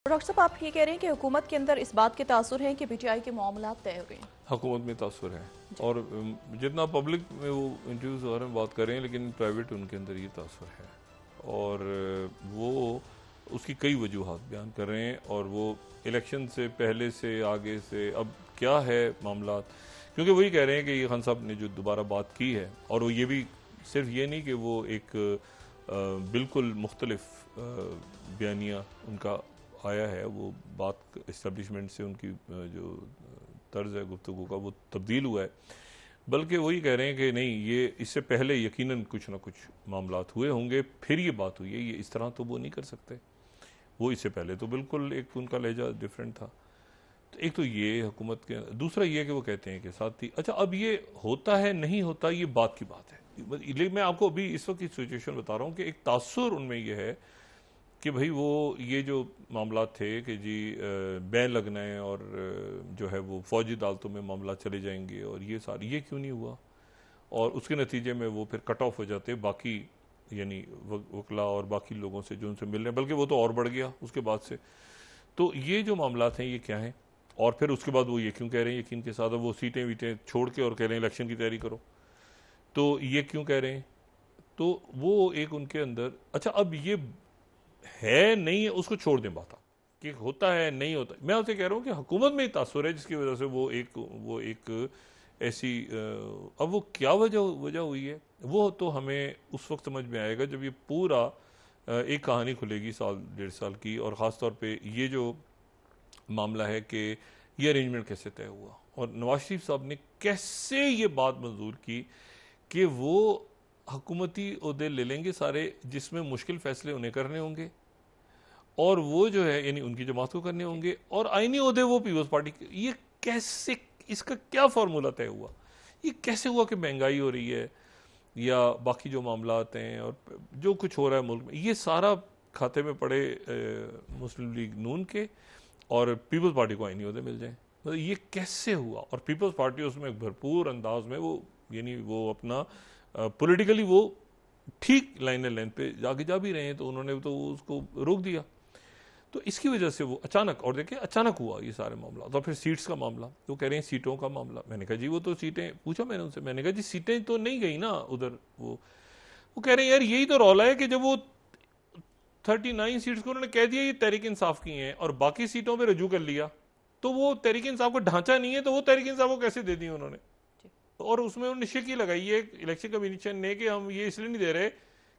Doctor साहब, आप ये कह रहे हैं कि हुकूमत के अंदर इस बात के तासुर हैं कि पीटीआई के मामला तय हो गए हैं। हुकूमत में तासुर है और जितना पब्लिक में वो इंटरव्यूज वगैरह में बात कर रहे हैं, लेकिन प्राइवेट उनके अंदर ये तासुर है और वो उसकी कई वजूहात बयान कर रहे हैं। और वो इलेक्शन से पहले से आगे से अब क्या है मामला, क्योंकि वही कह रहे हैं कि ये खान साहब ने जो दोबारा बात की है, और वो ये भी सिर्फ ये नहीं कि वो एक बिल्कुल मुख्तलिफ बयानिया उनका आया है, वो बात इस्टेब्लिशमेंट से उनकी जो तर्ज है गुफ्तगू का वो तब्दील हुआ है, बल्कि वही कह रहे हैं कि नहीं, ये इससे पहले यकीनन कुछ ना कुछ मामलात हुए होंगे, फिर ये बात हुई है। ये इस तरह तो वो नहीं कर सकते, वो इससे पहले तो बिल्कुल एक उनका लहजा डिफरेंट था। तो एक तो ये हुकूमत के, दूसरा ये कि वो कहते हैं कि साथ ही अच्छा अब ये होता है नहीं होता ये बात की बात है। लेकिन मैं आपको अभी इस वक्त की सिचुएशन बता रहा हूँ कि एक तासुर उनमें ये है कि भाई वो ये जो मामला थे कि जी बैन लगना है और जो है वो फौजी अदालतों में मामला चले जाएंगे और ये सारी, ये क्यों नहीं हुआ, और उसके नतीजे में वो फिर कट ऑफ हो जाते बाकी यानी वकला और बाकी लोगों से जो उनसे मिल रहे हैं, बल्कि वो तो और बढ़ गया उसके बाद से। तो ये जो मामला हैं ये क्या हैं, और फिर उसके बाद वो ये क्यों कह रहे हैं यकीन के साथ वो सीटें वीटें छोड़ के और कह रहे हैं इलेक्शन की तैयारी करो, तो ये क्यों कह रहे हैं। तो वो एक उनके अंदर, अच्छा अब ये है नहीं है उसको छोड़ दें बात कि होता है नहीं होता। मैं आपसे कह रहा हूं कि हुकूमत में ही तासुर है जिसकी वजह से वो एक ऐसी अब वो क्या वजह हुई है वो तो हमें उस वक्त समझ में आएगा जब ये पूरा एक कहानी खुलेगी साल डेढ़ साल की। और ख़ास तौर पे ये जो मामला है कि ये अरेंजमेंट कैसे तय हुआ और नवाज शरीफ साहब ने कैसे ये बात मंजूर की कि वो हुकूमती ओहदे ले लेंगे सारे जिसमें मुश्किल फैसले उन्हें करने होंगे और वो जो है यानी उनकी जमात को करने होंगे, और आईनी ओहदे वो पीपल्स पार्टी के। ये कैसे, इसका क्या फॉर्मूला तय हुआ, ये कैसे हुआ कि महंगाई हो रही है या बाकी जो मामलात हैं और जो कुछ हो रहा है मुल्क में, ये सारा खाते में पड़े मुस्लिम लीग नून के और पीपल्स पार्टी को आईनी ओहदे मिल जाए। मतलब ये कैसे हुआ, और पीपल्स पार्टी उसमें भरपूर अंदाज में वो यानी वो अपना पॉलिटिकली वो ठीक लाइन लेंथ पे जाके जा भी रहे हैं, तो उन्होंने तो उसको रोक दिया। तो इसकी वजह से वो अचानक, और देखिए अचानक हुआ ये सारे मामला। तो फिर सीट्स का मामला, तो कह रहे हैं सीटों का मामला। मैंने कहा जी वो तो सीटें, पूछा मैंने उनसे, मैंने कहा जी सीटें तो नहीं गई ना उधर। वो कह रहे हैं यार यही तो रौला है कि जब वो 39 सीट्स को उन्होंने कह दिया ये तहरीक इंसाफ की हैं और बाकी सीटों पर रजू कर लिया, तो वो तहरीक इंसाफ का ढांचा नहीं है, तो वो तहरीक इंसाफ को कैसे दे दी उन्होंने। और उसमें उन्होंने शिकी लगाई है इलेक्शन कमीशन ने कि हम ये इसलिए नहीं दे रहे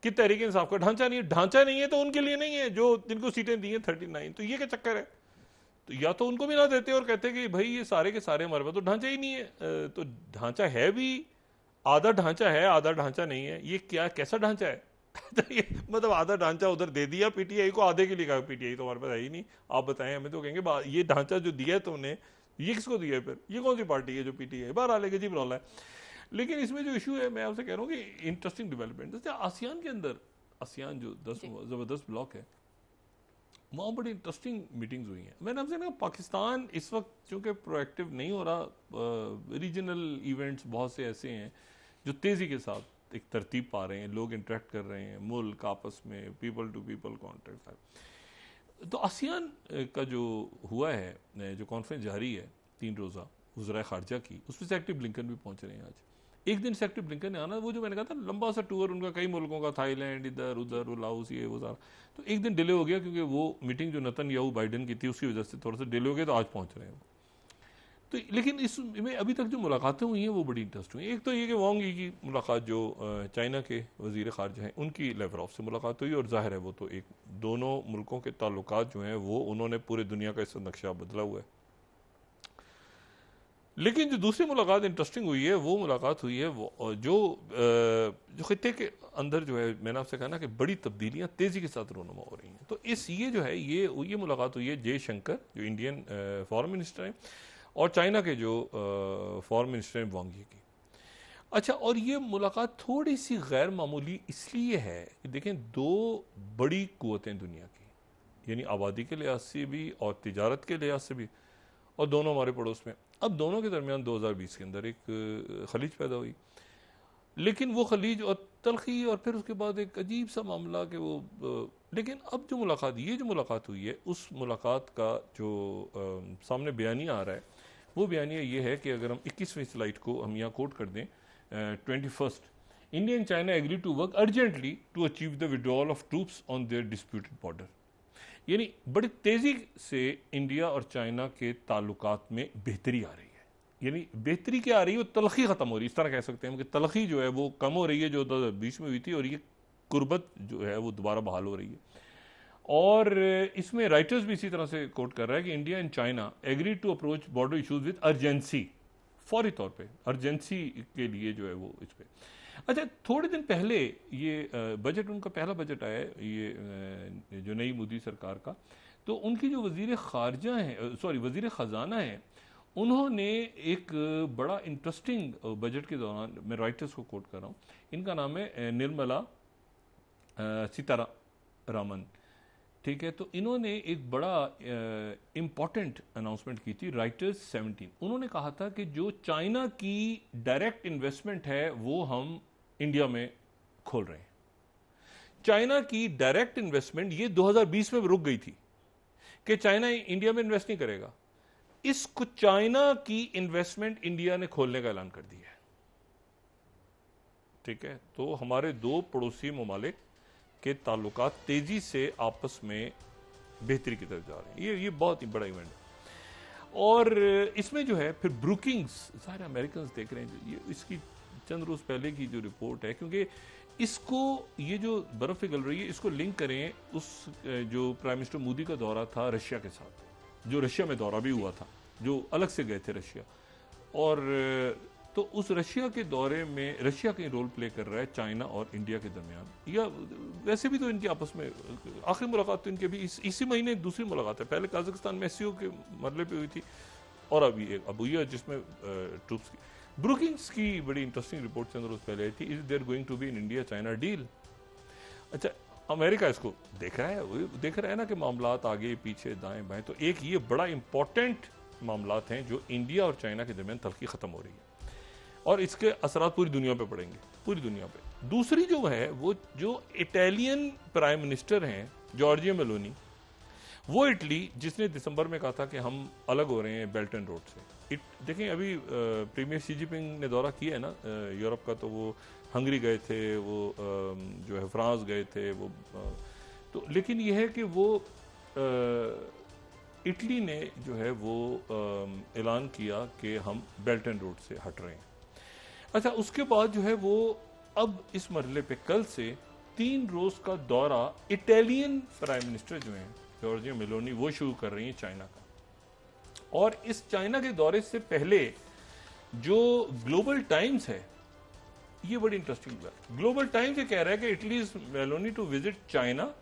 कि तहरीक इंसाफ का ढांचा नहीं है। ढांचा नहीं है तो उनके लिए नहीं है जो जिनको सीटें दी हैं 39। तो ये क्या चक्कर है, तो या तो उनको भी ना देते और कहते कि भाई ये सारे के सारे हमारे पास तो ढांचा ही नहीं है। तो ढांचा है भी, आधा ढांचा है आधा ढांचा नहीं है, ये क्या कैसा ढांचा है मतलब आधा ढांचा उधर दे दिया पीटीआई को, आधे के लिए कहा पीटीआई तो हमारे पास है ही नहीं, आप बताएं हमें। तो कहेंगे ये ढांचा जो दिया है तुमने ये किसको दिया है, फिर ये कौन सी पार्टी है जो पीटीआई बाहर आ लेके जी रौला है। लेकिन इसमें जो इशू है, मैं आपसे कह रहा हूँ कि इंटरेस्टिंग डेवलपमेंट, जैसे आसियान के अंदर, आसियान जो 10 जबरदस्त ब्लॉक है, वहाँ बड़ी इंटरेस्टिंग मीटिंग्स हुई हैं। मैंने आपसे कहा पाकिस्तान इस वक्त चूँकि प्रोएक्टिव नहीं हो रहा, रीजनल इवेंट्स बहुत से ऐसे हैं जो तेज़ी के साथ एक तरतीब पा रहे हैं, लोग इंटरेक्ट कर रहे हैं मुल्क आपस में, पीपल टू पीपल कॉन्टेक्ट। तो आसियान का जो हुआ है, जो कॉन्फ्रेंस जारी है 3 रोज़ा वज़राए ख़ारजा की, उसमें सेक्रेटरी ब्लिंकन भी पहुँच रहे हैं आज। एक दिन सेक्रेटरी ब्लिंकन ने आना, वो जो मैंने कहा था लंबा सा टूर उनका कई मुल्कों का, थाईलैंड इधर उधर लाओस ये वो सारा, तो एक दिन डिले हो गया क्योंकि वो मीटिंग जो नेतन्याहू बाइडेन की थी उसकी वजह से थोड़ा सा डिले हो गया, तो आज पहुंच रहे हैं। तो लेकिन इसमें अभी तक जो मुलाकातें हुई हैं वो बड़ी इंटरेस्ट हुई। एक तो ये कि वांग यी की मुलाकात जो चाइना के वजीर ख़ारजा हैं उनकी लेवरॉफ से मुलाकात हुई, और जाहिर है वो तो एक दोनों मुल्कों के ताल्लुकात जो हैं वो उन्होंने पूरे दुनिया का इस नक्शा बदला हुआ है। लेकिन जो दूसरी मुलाकात इंटरेस्टिंग हुई है वो मुलाकात हुई है वो जो खित्ते के अंदर जो है, मैंने आपसे कहा ना कि बड़ी तब्दीलियां तेज़ी के साथ रोनुमा हो रही हैं। तो ये जो है ये मुलाकात हुई है जयशंकर जो इंडियन फॉरेन मिनिस्टर हैं और चाइना के जो फॉरेन मिनिस्टर हैं वांग यी की। अच्छा, और ये मुलाकात थोड़ी सी गैर मामूली इसलिए है कि देखें 2 बड़ी कुव्वतें दुनिया की, यानी आबादी के लिहाज से भी और तिजारत के लिहाज से भी, और दोनों हमारे पड़ोस में। अब दोनों के दरमियान 2020 के अंदर एक खलीज पैदा हुई, लेकिन वो खलीज और तलखी और फिर उसके बाद एक अजीब सा मामला कि वो लेकिन अब जो मुलाकात, ये जो मुलाकात हुई है, उस मुलाकात का जो सामने बयानिया आ रहा है, वो बयानिया ये है कि अगर हम 21वीं स्लाइड को हम यहाँ कोट कर दें, 21st, India and China agree to work urgently to achieve the withdrawal of troops on their disputed border. यानी बड़ी तेज़ी से इंडिया और चाइना के ताल्लुकात में बेहतरी आ रही है। यानी बेहतरी क्या आ रही है, वो तलखी ख़त्म हो रही है, इस तरह कह सकते हैं कि तलखी जो है वो कम हो रही है जो 2020 में हुई थी, और ये कुर्बत जो है वो दोबारा बहाल हो रही है। और इसमें राइटर्स भी इसी तरह से कोट कर रहा है कि India and China agree to approach border issues with urgency, फौरी तौर पे अर्जेंसी के लिए जो है वो इस पे। अच्छा, थोड़े दिन पहले ये बजट, उनका पहला बजट आया है ये जो नई मोदी सरकार का, तो उनकी जो वजीर खारजा हैं, सॉरी वजीर ख़जाना हैं, उन्होंने एक बड़ा इंटरेस्टिंग बजट के दौरान, मैं राइटर्स को कोट कर रहा हूँ, इनका नाम है निर्मला सीतारामन, ठीक है। तो इन्होंने एक बड़ा इम्पॉर्टेंट अनाउंसमेंट की थी, राइटर्स 17। उन्होंने कहा था कि जो चाइना की डायरेक्ट इन्वेस्टमेंट है वो हम इंडिया में खोल रहे हैं। चाइना की डायरेक्ट इन्वेस्टमेंट ये 2020 में रुक गई थी कि चाइना इंडिया में इन्वेस्ट नहीं करेगा। इसको चाइना की इन्वेस्टमेंट इंडिया ने खोलने का ऐलान कर दिया है, ठीक है। तो हमारे दो पड़ोसी ममालिक के ताल्लुकात तेजी से आपस में बेहतरी की तरफ जा रहे हैं। ये बहुत ही बड़ा इवेंट है। और इसमें जो है फिर ब्रुकिंग्स, सारे अमेरिकन देख रहे हैं, ये इसकी चंद रोज पहले की जो रिपोर्ट है, क्योंकि इसको, ये जो बर्फ पिघल रही है, इसको लिंक करें उस जो प्राइम मिनिस्टर मोदी का दौरा था रशिया के साथ, जो रशिया में दौरा भी हुआ था, जो अलग से गए थे रशिया, और तो उस रशिया के दौरे में रशिया का रोल प्ले कर रहा है चाइना और इंडिया के दरमियान, या वैसे भी तो इनकी आपस में आखिरी मुलाकात तो इनके भी इसी महीने दूसरी मुलाकात है। पहले काजाकिस्तान में एससीओ के मरले पे हुई थी, और अभी एक अब हुई है जिसमें ट्रूप्स की। ब्रुकिंग्स की बड़ी इंटरेस्टिंग रिपोर्ट चंद रोज पहले आई थी, is there going to be in India China deal. अच्छा, अमेरिका इसको देख रहा है ना कि मामलात आगे पीछे दाएं बाएं, तो एक ये बड़ा इंपॉर्टेंट मामलात हैं जो इंडिया और चाइना के दरमियान तलखी खत्म हो रही है, और इसके असरात पूरी दुनिया पे पड़ेंगे, पूरी दुनिया पे। दूसरी जो है वो जो इटालियन प्राइम मिनिस्टर हैं जॉर्जिया मेलोनी, वो इटली, जिसने दिसंबर में कहा था कि हम अलग हो रहे हैं बेल्ट एंड रोड से। देखें अभी प्रीमियर शी जिनपिंग ने दौरा किया है ना यूरोप का, तो वो हंगरी गए थे, वो जो है फ्रांस गए थे, वो तो लेकिन यह है कि वो इटली ने जो है वो ऐलान किया कि हम बेल्ट एंड रोड से हट रहे हैं। अच्छा, उसके बाद जो है वो अब इस मरहले पे कल से 3 रोज का दौरा इटालियन प्राइम मिनिस्टर जो हैं जॉर्जिया मेलोनी, वो शुरू कर रही हैं चाइना का। और इस चाइना के दौरे से पहले जो ग्लोबल टाइम्स है, ये बड़ी इंटरेस्टिंग बात, ग्लोबल टाइम्स ये कह रहा है कि Italy is Meloni to visit China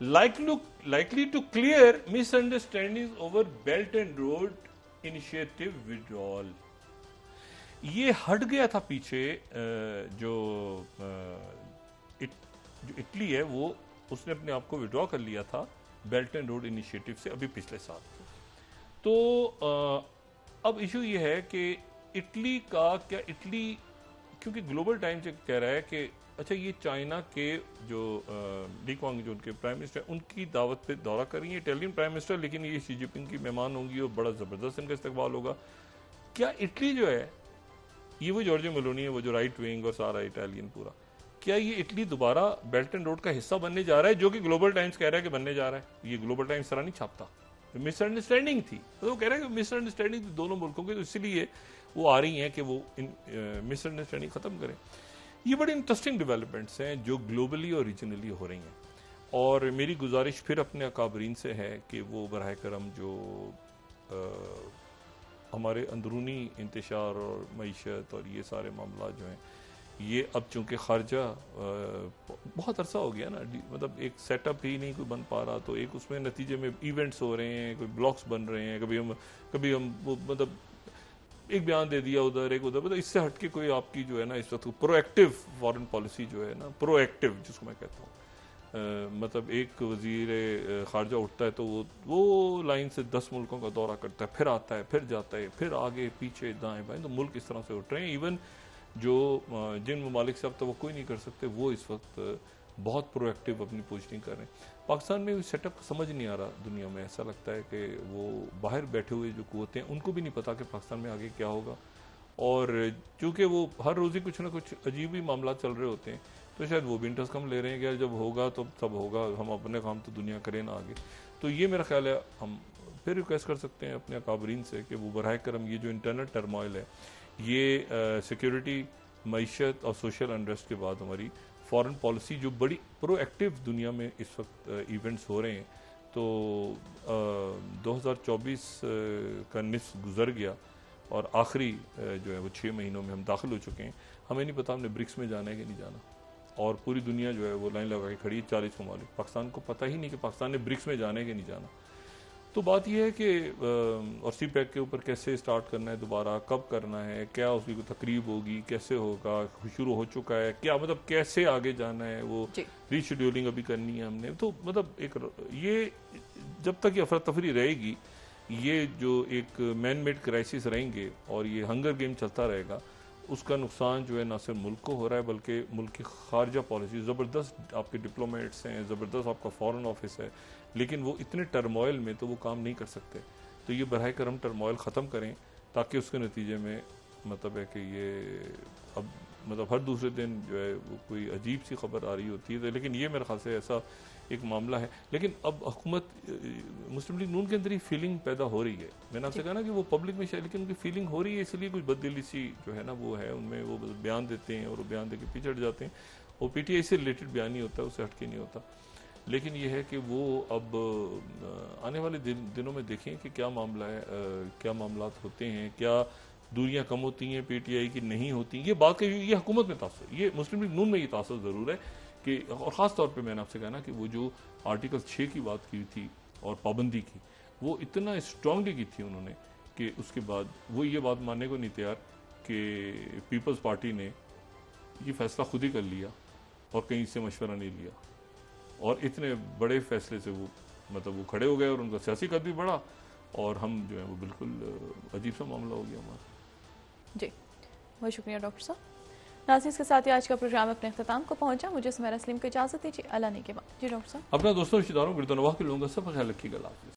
likely to clear misunderstandings over Belt and Road Initiative withdrawal। ये हट गया था पीछे जो इटली है, वो उसने अपने आप को विड्रॉ कर लिया था बेल्ट एंड रोड इनिशिएटिव से अभी पिछले साल। तो अब इशू ये है कि इटली का क्या, इटली क्योंकि ग्लोबल टाइम्स कह रहा है कि अच्छा ये चाइना के जो ली क्वांग जो उनके प्राइम मिनिस्टर, उनकी दावत पे दौरा कर रही है इटालियन प्राइम मिनिस्टर, लेकिन ये शी जिनपिंग की मेहमान होंगी और बड़ा ज़बरदस्त इनका इस्तकबाल होगा। क्या इटली जो है, ये वो जॉर्जिया मेलोनी है, वो जो राइट विंग और सारा इटालियन पूरा, क्या ये इटली दोबारा बेल्ट एंड रोड का हिस्सा बनने जा रहा है, जो कि ग्लोबल टाइम्स कह रहा है कि बनने जा रहा है। ये ग्लोबल टाइम्स तरह नहीं छापता, मिसअंडरस्टैंडिंग थी, तो वो कह रहा है कि मिसअंडरस्टैंडिंग थी दोनों मुल्कों की, तो इसलिए वो आ रही हैं कि वो मिसअंडरस्टैंडिंग खत्म करें। ये बड़े इंटरेस्टिंग डेवलपमेंट्स हैं जो ग्लोबली और रीजनली हो रही हैं, और मेरी गुजारिश फिर अपने अकाबरीन से है कि वो बराह करम जो हमारे अंदरूनी इंतशार और मईशत और ये सारे मामला जो हैं, ये अब चूँकि खारजा बहुत अरसा हो गया ना, मतलब एक सेटअप ही नहीं कोई बन पा रहा, तो एक उसमें नतीजे में इवेंट्स हो रहे हैं, कोई ब्लॉक्स बन रहे हैं, कभी हम वो मतलब एक बयान दे दिया उधर एक उधर, मतलब इससे हटके कोई आपकी जो है ना इस वक्त प्रोएक्टिव फॉरेन पॉलिसी जो है ना, प्रोएक्टिव जिसको मैं कहता हूँ, मतलब एक वजीर खारजा उठता है तो वो लाइन से 10 मुल्कों का दौरा करता है, फिर आता है, फिर जाता है, फिर आगे पीछे दाएं बाएं, तो मुल्क इस तरह से उठ रहे हैं। इवन जो जिन ममालिक से आप तवक्को ही नहीं कर सकते, वो इस वक्त बहुत प्रोएक्टिव अपनी पोजिशनिंग कर रहे हैं। पाकिस्तान में सेटअप समझ नहीं आ रहा दुनिया में, ऐसा लगता है कि वो बाहर बैठे हुए जो कुव्वतें हैं उनको भी नहीं पता कि पाकिस्तान में आगे क्या होगा, और चूँकि वो हर रोज़ ही कुछ ना कुछ अजीब ही मामला चल रहे होते हैं, तो शायद वो भी इंटरेस्ट कम ले रहे हैं कि यार जब होगा तो तब होगा, हम अपने काम तो दुनिया करें ना आगे। तो ये मेरा ख्याल है हम फिर रिक्वेस्ट कर सकते हैं अपने अकाबरीन से कि वो बराह करम ये जो इंटरनल टर्मोइल है, ये सिक्योरिटी, मईशत और सोशल अनरेस्ट के बाद हमारी फॉरेन पॉलिसी जो बड़ी प्रोएक्टिव दुनिया में इस वक्त इवेंट्स हो रहे हैं, तो 2024 का निस्फ गुजर गया और आखिरी जो है वो 6 महीनों में हम दाखिल हो चुके हैं। हमें नहीं पता हमने ब्रिक्स में जाना है कि नहीं जाना, और पूरी दुनिया जो है वो लाइन लगा के खड़ी है 40 ममालिक। पाकिस्तान को पता ही नहीं कि पाकिस्तान ने ब्रिक्स में जाना है कि नहीं जाना। तो बात यह है कि और सी पैक के ऊपर कैसे स्टार्ट करना है, दोबारा कब करना है, क्या उसकी कोई तकरीब होगी, कैसे होगा, शुरू हो चुका है क्या, मतलब कैसे आगे जाना है, वो रीशेड्यूलिंग अभी करनी है हमने। तो मतलब एक ये जब तक ये अफरा तफरी रहेगी, ये जो एक मैन मेड क्राइसिस रहेंगे और ये हंगर गेम चलता रहेगा, उसका नुकसान जो है ना सिर्फ मुल्क को हो रहा है बल्कि मुल्क की खारजा पॉलिसी, ज़बरदस्त आपके डिप्लोमेट्स हैं, ज़बरदस्त आपका फॉरेन ऑफिस है, लेकिन वो इतने टर्मोइल में तो वो काम नहीं कर सकते। तो ये बराह करम टर्मोइल ख़त्म करें, ताकि उसके नतीजे में मतलब है कि ये अब मतलब हर दूसरे दिन जो है वो कोई अजीब सी खबर आ रही होती है। लेकिन ये मेरे ख्याल से ऐसा एक मामला है। लेकिन अब हुकूमत मुस्लिम लीग नून के अंदर ही फीलिंग पैदा हो रही है। मैंने आपसे कहा ना कि वो पब्लिक में शायद, लेकिन उनकी फीलिंग हो रही है, इसलिए कुछ बददिली सी जो है ना वो है उनमें, वो बयान देते हैं और वो बयान दे के पीछे हट जाते हैं। वो पीटीआई से रिलेटेड बयान नहीं होता, उससे हटके नहीं होता। लेकिन ये है कि वो अब आने वाले दिनों में देखें कि क्या मामला है, क्या मामलात होते हैं, क्या दूरियां कम होती हैं पीटीआई की, नहीं होती। ये बात का ये हुकूमत में तासर, ये मुस्लिम लीग नून में ये तासर ज़रूर है कि, और ख़ास तौर पे मैंने आपसे कहा ना कि वो जो आर्टिकल 6 की बात की थी और पाबंदी की, वो इतना स्ट्रांगली की थी उन्होंने कि उसके बाद वो ये बात मानने को नहीं तैयार कि पीपल्स पार्टी ने ये फैसला खुद ही कर लिया और कहीं से मशवरा नहीं लिया, और इतने बड़े फैसले से वो मतलब वो खड़े हो गए और उनका सियासी कद भी बढ़ा, और हम जो है वो बिल्कुल अजीब सा मामला हो गया हमारा। जी बहुत शुक्रिया डॉक्टर साहब। नाज़रीन, के साथ ही आज का प्रोग्राम अपने अख्ताम को पहुंचा। मुझे सुमेरा सलीम को इजाज़त दीजिए। अल्लाह ने के बाद जी डॉक्टर साहब, अपना दोस्तों रिश्तेदारों गिरदोनवाह के लोगों का सब ख्याल रखिएगा।